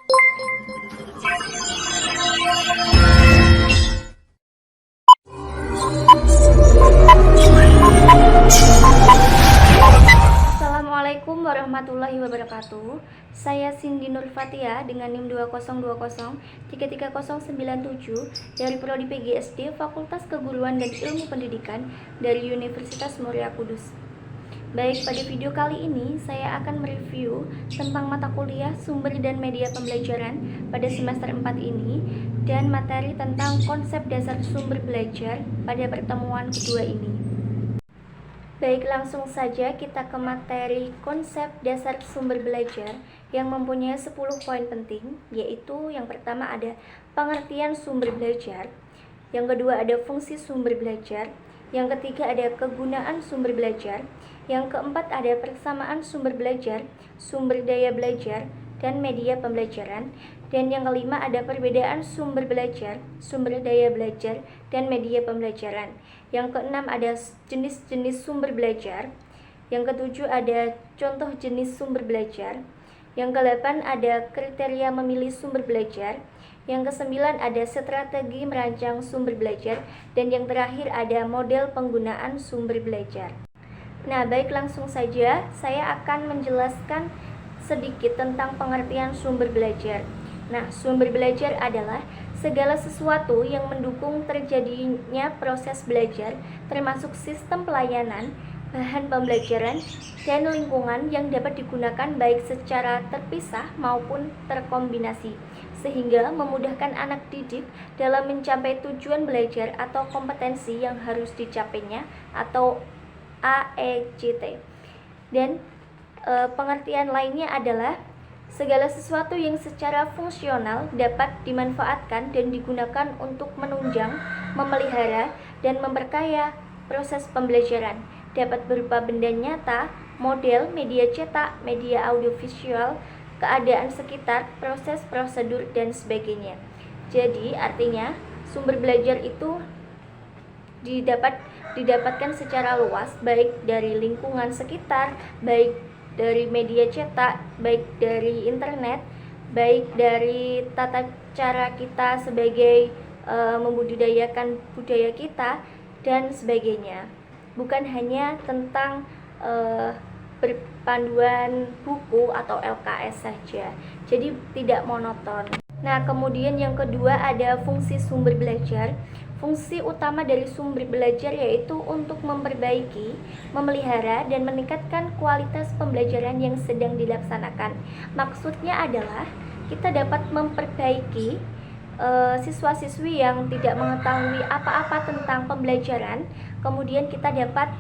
Assalamualaikum warahmatullahi wabarakatuh. Saya Cindy Nur Fatia dengan NIM 2020333097 dari Prodi PGSD Fakultas Keguruan dan Ilmu Pendidikan dari Universitas Muria Kudus. Baik, pada video kali ini saya akan mereview tentang mata kuliah sumber dan media pembelajaran pada semester 4 ini dan materi tentang konsep dasar sumber belajar pada pertemuan kedua ini. Baik, langsung saja kita ke materi konsep dasar sumber belajar yang mempunyai 10 poin penting, yaitu yang pertama ada pengertian sumber belajar, yang kedua ada fungsi sumber belajar, yang ketiga ada kegunaan sumber belajar, yang keempat ada persamaan sumber belajar, sumber daya belajar, dan media pembelajaran, dan yang kelima ada perbedaan sumber belajar, sumber daya belajar, dan media pembelajaran. Yang keenam ada jenis-jenis sumber belajar. Yang ketujuh ada contoh jenis sumber belajar. Yang kedelapan ada kriteria memilih sumber belajar. Yang kesembilan ada strategi merancang sumber belajar. Dan yang terakhir ada model penggunaan sumber belajar. Nah, baik, langsung saja saya akan menjelaskan sedikit tentang pengertian sumber belajar. Nah, sumber belajar adalah segala sesuatu yang mendukung terjadinya proses belajar, termasuk sistem pelayanan, bahan pembelajaran, dan lingkungan yang dapat digunakan baik secara terpisah maupun terkombinasi, sehingga memudahkan anak didik dalam mencapai tujuan belajar atau kompetensi yang harus dicapainya atau AECT. Dan pengertian lainnya adalah segala sesuatu yang secara fungsional dapat dimanfaatkan dan digunakan untuk menunjang, memelihara, dan memperkaya proses pembelajaran. Dapat berupa benda nyata, model, media cetak, media audiovisual, keadaan sekitar, proses, prosedur, dan sebagainya. Jadi, artinya sumber belajar itu didapatkan secara luas, baik dari lingkungan sekitar, baik dari media cetak, baik dari internet, baik dari tata cara kita sebagai membudidayakan budaya kita, dan sebagainya. Bukan hanya tentang berpanduan buku atau LKS saja, jadi tidak monoton. Nah, kemudian yang kedua ada fungsi sumber belajar. Fungsi utama dari sumber belajar yaitu untuk memperbaiki, memelihara, dan meningkatkan kualitas pembelajaran yang sedang dilaksanakan. Maksudnya adalah kita dapat memperbaiki siswa-siswi yang tidak mengetahui apa-apa tentang pembelajaran, kemudian kita dapat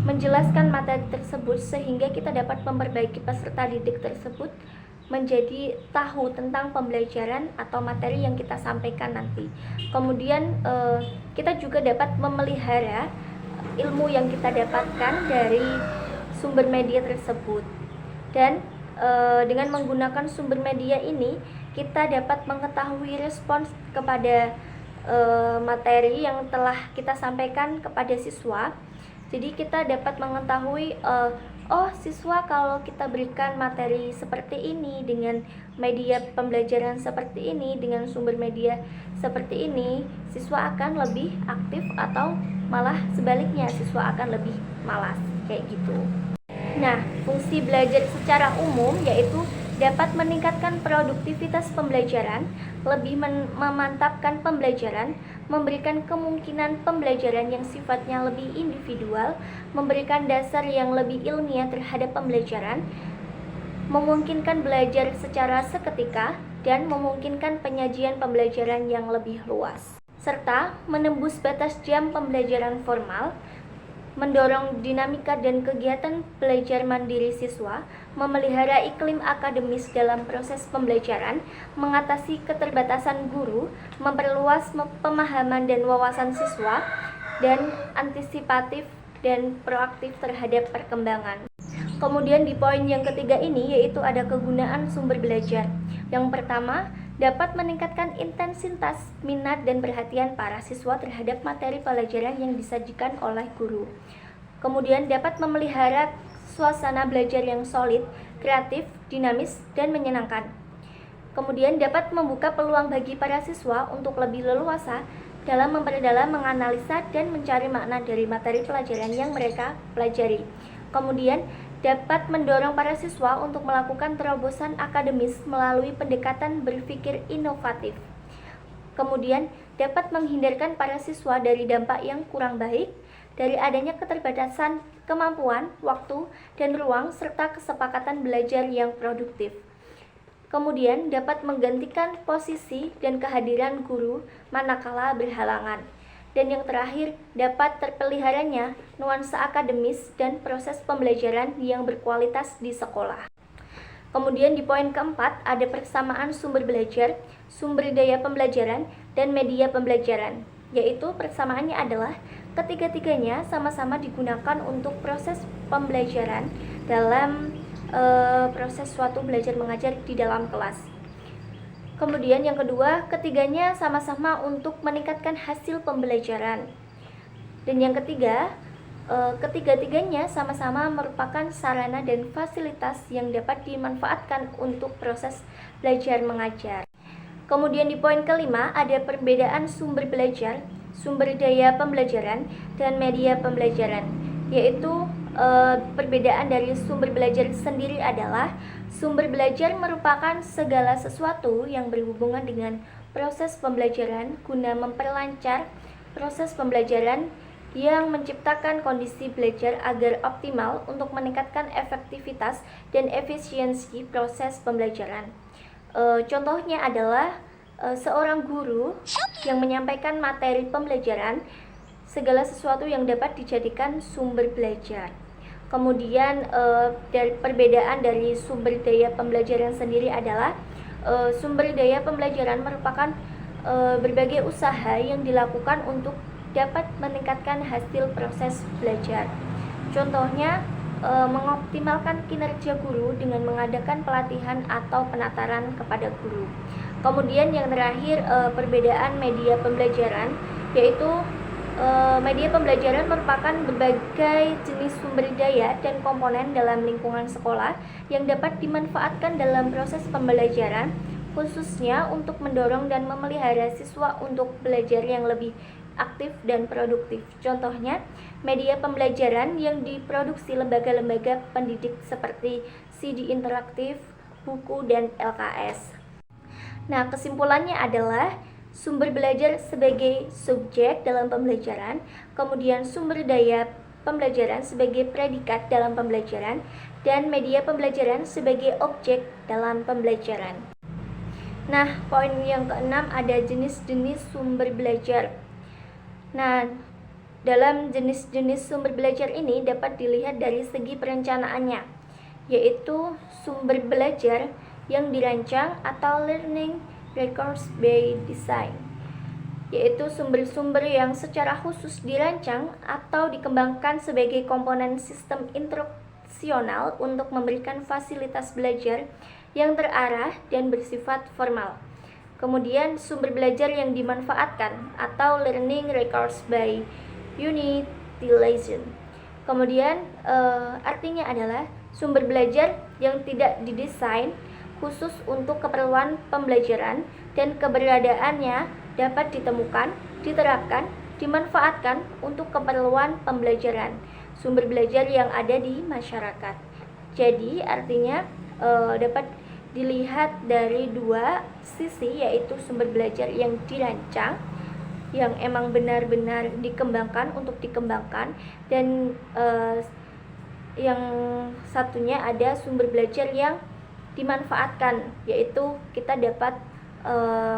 menjelaskan materi tersebut sehingga kita dapat memperbaiki peserta didik tersebut menjadi tahu tentang pembelajaran atau materi yang kita sampaikan nanti. Kemudian kita juga dapat memelihara ilmu yang kita dapatkan dari sumber media tersebut. Dan dengan menggunakan sumber media ini kita dapat mengetahui respons kepada materi yang telah kita sampaikan kepada siswa. Jadi kita dapat mengetahui oh, siswa kalau kita berikan materi seperti ini dengan media pembelajaran seperti ini, dengan sumber media seperti ini, siswa akan lebih aktif atau malah sebaliknya, siswa akan lebih malas, kayak gitu. Nah, fungsi belajar secara umum yaitu dapat meningkatkan produktivitas pembelajaran, lebih memantapkan pembelajaran, memberikan kemungkinan pembelajaran yang sifatnya lebih individual, memberikan dasar yang lebih ilmiah terhadap pembelajaran, memungkinkan belajar secara seketika, dan memungkinkan penyajian pembelajaran yang lebih luas, serta menembus batas jam pembelajaran formal, mendorong dinamika dan kegiatan belajar mandiri siswa, memelihara iklim akademis dalam proses pembelajaran, mengatasi keterbatasan guru, memperluas pemahaman dan wawasan siswa, dan antisipatif dan proaktif terhadap perkembangan. Kemudian di poin yang ketiga ini yaitu ada kegunaan sumber belajar. Yang pertama, dapat meningkatkan intensitas, minat, dan perhatian para siswa terhadap materi pelajaran yang disajikan oleh guru. Kemudian dapat memelihara suasana belajar yang solid, kreatif, dinamis, dan menyenangkan. Kemudian dapat membuka peluang bagi para siswa untuk lebih leluasa dalam memperdalam, menganalisa, dan mencari makna dari materi pelajaran yang mereka pelajari. Kemudian dapat mendorong para siswa untuk melakukan terobosan akademis melalui pendekatan berpikir inovatif. Kemudian dapat menghindarkan para siswa dari dampak yang kurang baik dari adanya keterbatasan kemampuan, waktu, dan ruang, serta kesepakatan belajar yang produktif. Kemudian dapat menggantikan posisi dan kehadiran guru manakala berhalangan. Dan yang terakhir, dapat terpeliharanya nuansa akademis dan proses pembelajaran yang berkualitas di sekolah. Kemudian di poin keempat ada persamaan sumber belajar, sumber daya pembelajaran, dan media pembelajaran, yaitu persamaannya adalah ketiga-tiganya sama-sama digunakan untuk proses pembelajaran dalam proses suatu belajar mengajar di dalam kelas. Kemudian yang kedua, ketiganya sama-sama untuk meningkatkan hasil pembelajaran. Dan yang ketiga, ketiga-tiganya sama-sama merupakan sarana dan fasilitas yang dapat dimanfaatkan untuk proses belajar mengajar. Kemudian di poin kelima ada perbedaan sumber belajar, sumber daya pembelajaran, dan media pembelajaran, yaitu perbedaan dari sumber belajar sendiri adalah sumber belajar merupakan segala sesuatu yang berhubungan dengan proses pembelajaran guna memperlancar proses pembelajaran yang menciptakan kondisi belajar agar optimal untuk meningkatkan efektivitas dan efisiensi proses pembelajaran. Contohnya adalah seorang guru yang menyampaikan materi pembelajaran, segala sesuatu yang dapat dijadikan sumber belajar. Kemudian dari perbedaan dari sumber daya pembelajaran sendiri adalah sumber daya pembelajaran merupakan berbagai usaha yang dilakukan untuk dapat meningkatkan hasil proses belajar. Contohnya mengoptimalkan kinerja guru dengan mengadakan pelatihan atau penataran kepada guru. Kemudian yang terakhir perbedaan media pembelajaran, yaitu media pembelajaran merupakan berbagai jenis sumber daya dan komponen dalam lingkungan sekolah yang dapat dimanfaatkan dalam proses pembelajaran, khususnya untuk mendorong dan memelihara siswa untuk belajar yang lebih aktif dan produktif. Contohnya, media pembelajaran yang diproduksi lembaga-lembaga pendidik seperti CD interaktif, buku, dan LKS. Nah, kesimpulannya adalah sumber belajar sebagai subjek dalam pembelajaran, kemudian sumber daya pembelajaran sebagai predikat dalam pembelajaran, dan media pembelajaran sebagai objek dalam pembelajaran. Nah, poin yang keenam ada jenis-jenis sumber belajar. Nah, dalam jenis-jenis sumber belajar ini dapat dilihat dari segi perencanaannya, yaitu sumber belajar yang dirancang atau learning records by design, yaitu sumber-sumber yang secara khusus dirancang atau dikembangkan sebagai komponen sistem instruksional untuk memberikan fasilitas belajar yang terarah dan bersifat formal. Kemudian sumber belajar yang dimanfaatkan atau learning records by utilization. Kemudian artinya adalah sumber belajar yang tidak didesain khusus untuk keperluan pembelajaran dan keberadaannya dapat ditemukan, diterapkan, dimanfaatkan untuk keperluan pembelajaran. Sumber belajar yang ada di masyarakat. Jadi artinya dapat dilihat dari dua sisi, yaitu sumber belajar yang dirancang, yang emang benar-benar dikembangkan untuk dikembangkan, dan yang satunya ada sumber belajar yang dimanfaatkan, yaitu kita dapat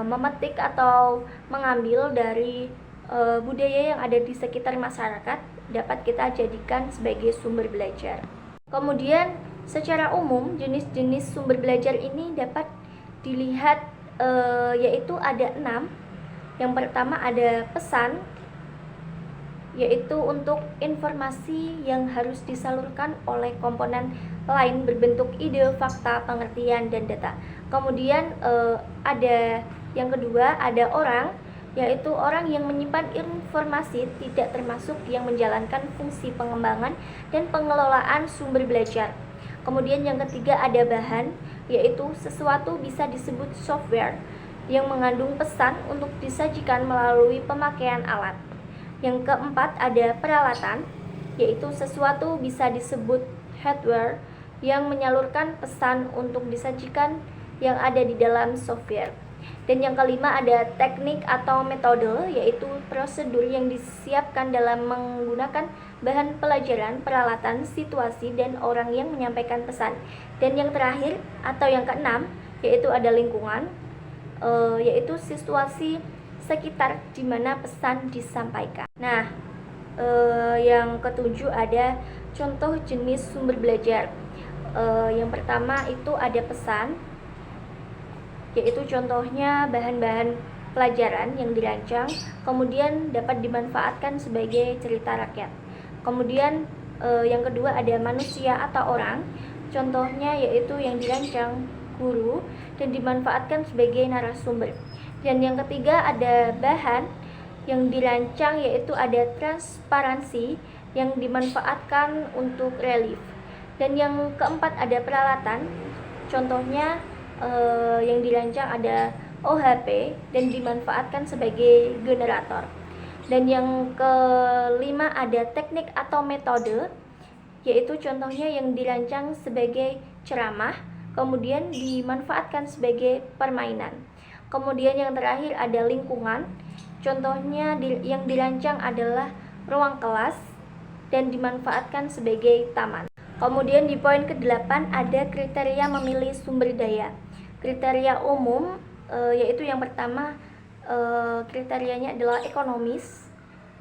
memetik atau mengambil dari budaya yang ada di sekitar masyarakat, dapat kita jadikan sebagai sumber belajar. Kemudian secara umum jenis-jenis sumber belajar ini dapat dilihat yaitu ada 6. Yang pertama ada pesan, yaitu untuk informasi yang harus disalurkan oleh komponen lain berbentuk ide, fakta, pengertian, dan data. Kemudian ada yang kedua ada orang, yaitu orang yang menyimpan informasi tidak termasuk yang menjalankan fungsi pengembangan dan pengelolaan sumber belajar. Kemudian yang ketiga ada bahan, yaitu sesuatu bisa disebut software yang mengandung pesan untuk disajikan melalui pemakaian alat. Yang keempat ada peralatan, yaitu sesuatu bisa disebut hardware yang menyalurkan pesan untuk disajikan yang ada di dalam software. Dan yang kelima ada teknik atau metode, yaitu prosedur yang disiapkan dalam menggunakan bahan pelajaran, peralatan, situasi, dan orang yang menyampaikan pesan. Dan yang terakhir atau yang keenam yaitu ada lingkungan, yaitu situasi sekitar di mana pesan disampaikan. Nah, yang ketujuh ada contoh jenis sumber belajar. Yang pertama itu ada pesan, yaitu contohnya bahan-bahan pelajaran yang dirancang kemudian dapat dimanfaatkan sebagai cerita rakyat. Kemudian yang kedua ada manusia atau orang, contohnya yaitu yang dirancang guru dan dimanfaatkan sebagai narasumber. Dan yang ketiga ada bahan yang dirancang, yaitu ada transparansi yang dimanfaatkan untuk relief. Dan yang keempat ada peralatan, contohnya yang dirancang ada OHP dan dimanfaatkan sebagai generator. Dan yang kelima ada teknik atau metode, yaitu contohnya yang dirancang sebagai ceramah kemudian dimanfaatkan sebagai permainan. Kemudian yang terakhir ada lingkungan, contohnya yang dirancang adalah ruang kelas dan dimanfaatkan sebagai taman. Kemudian di poin ke-8 ada kriteria memilih sumber daya. Kriteria umum yaitu yang pertama kriterianya adalah ekonomis,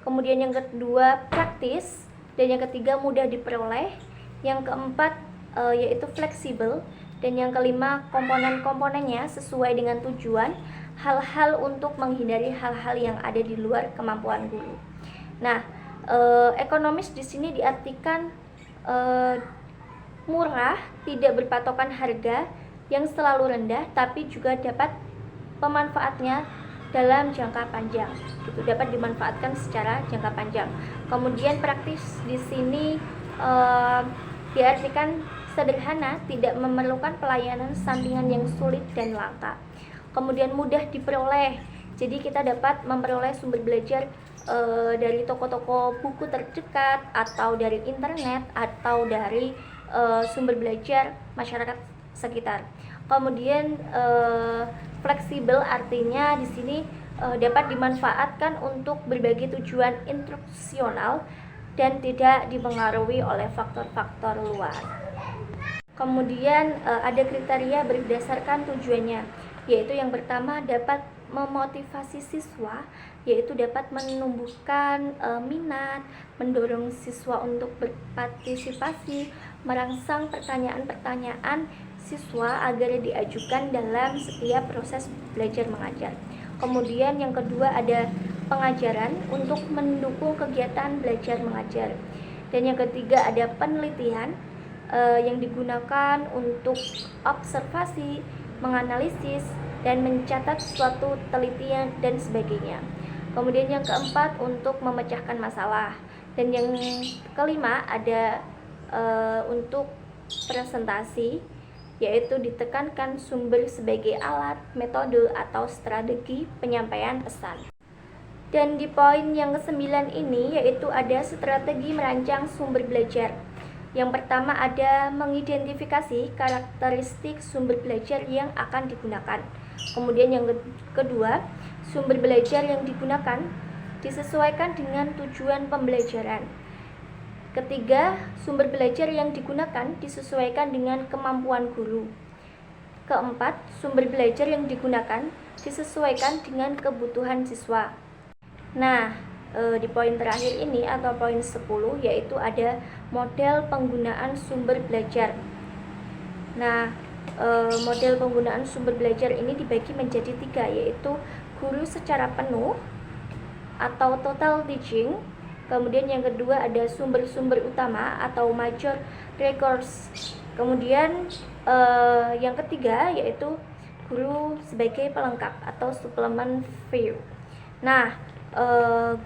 kemudian yang kedua praktis, dan yang ketiga mudah diperoleh, yang keempat yaitu fleksibel, dan yang kelima komponen-komponennya sesuai dengan tujuan, hal-hal untuk menghindari hal-hal yang ada di luar kemampuan guru. Nah, ekonomis di sini diartikan murah, tidak berpatokan harga yang selalu rendah, tapi juga dapat pemanfaatnya dalam jangka panjang, gitu, dapat dimanfaatkan secara jangka panjang. Kemudian praktis di sini diartikan sederhana, tidak memerlukan pelayanan sampingan yang sulit dan langka. Kemudian mudah diperoleh, jadi kita dapat memperoleh sumber belajar dari toko-toko buku terdekat, atau dari internet, atau dari sumber belajar masyarakat sekitar. Kemudian fleksibel artinya di sini dapat dimanfaatkan untuk berbagai tujuan instruksional dan tidak dipengaruhi oleh faktor-faktor luar. Kemudian ada kriteria berdasarkan tujuannya, yaitu yang pertama dapat memotivasi siswa, yaitu dapat menumbuhkan minat, mendorong siswa untuk berpartisipasi, merangsang pertanyaan-pertanyaan siswa agar diajukan dalam setiap proses belajar mengajar. Kemudian yang kedua ada pengajaran untuk mendukung kegiatan belajar mengajar. Dan yang ketiga ada penelitian yang digunakan untuk observasi, menganalisis, dan mencatat suatu telitian dan sebagainya. Kemudian yang keempat untuk memecahkan masalah. Dan yang kelima ada untuk presentasi, yaitu ditekankan sumber sebagai alat, metode, atau strategi penyampaian pesan. Dan di poin yang ke-9 ini yaitu ada strategi merancang sumber belajar. Yang pertama ada mengidentifikasi karakteristik sumber belajar yang akan digunakan. Kemudian yang kedua, sumber belajar yang digunakan disesuaikan dengan tujuan pembelajaran. Ketiga, sumber belajar yang digunakan disesuaikan dengan kemampuan guru. Keempat, sumber belajar yang digunakan disesuaikan dengan kebutuhan siswa. Nah, di poin terakhir ini atau poin 10 yaitu ada model penggunaan sumber belajar. Nah, model penggunaan sumber belajar ini dibagi menjadi 3, yaitu guru secara penuh atau total teaching. Kemudian yang kedua ada sumber-sumber utama atau major resource. Kemudian yang ketiga yaitu guru sebagai pelengkap atau suplemen view. Nah,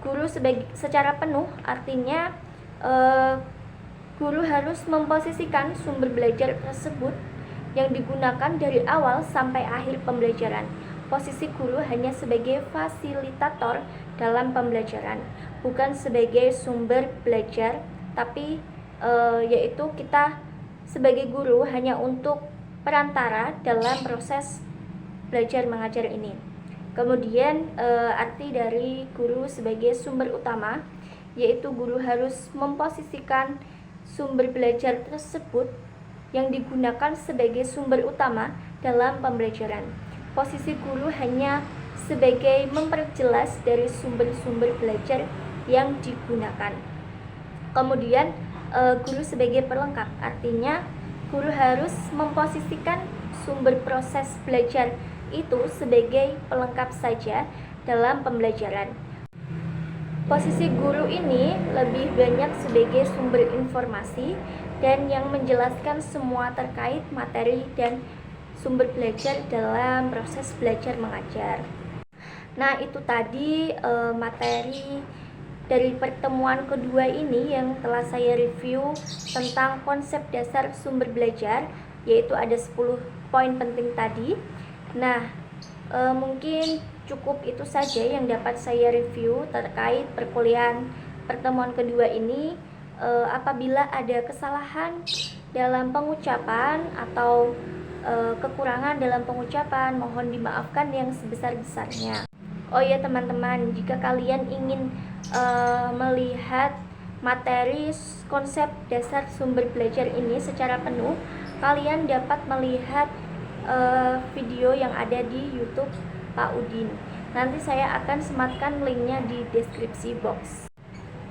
guru secara penuh artinya guru harus memposisikan sumber belajar tersebut yang digunakan dari awal sampai akhir pembelajaran. Posisi guru hanya sebagai fasilitator dalam pembelajaran, bukan sebagai sumber belajar, tapi yaitu kita sebagai guru hanya untuk perantara dalam proses belajar mengajar ini. Kemudian arti dari guru sebagai sumber utama, yaitu guru harus memposisikan sumber belajar tersebut yang digunakan sebagai sumber utama dalam pembelajaran. Posisi guru hanya sebagai memperjelas dari sumber-sumber belajar yang digunakan. Kemudian guru sebagai pelengkap, artinya guru harus memposisikan sumber proses belajar itu sebagai pelengkap saja dalam pembelajaran. Posisi guru ini lebih banyak sebagai sumber informasi dan yang menjelaskan semua terkait materi dan sumber belajar dalam proses belajar mengajar. Nah, itu tadi materi dari pertemuan kedua ini yang telah saya review tentang konsep dasar sumber belajar, yaitu ada 10 poin penting tadi. Nah, mungkin cukup itu saja yang dapat saya review terkait perkuliahan pertemuan kedua ini. Apabila ada kesalahan dalam pengucapan atau kekurangan dalam pengucapan, mohon dimaafkan yang sebesar-besarnya. Oh ya teman-teman, jika kalian ingin melihat materi konsep dasar sumber belajar ini secara penuh, kalian dapat melihat video yang ada di YouTube Pak Udin. Nanti saya akan sematkan linknya di deskripsi box.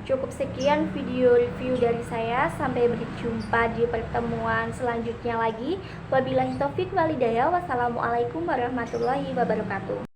Cukup sekian video review dari saya. Sampai berjumpa di pertemuan selanjutnya lagi. Wabillahi taufik walhidayah. Wassalamualaikum warahmatullahi wabarakatuh.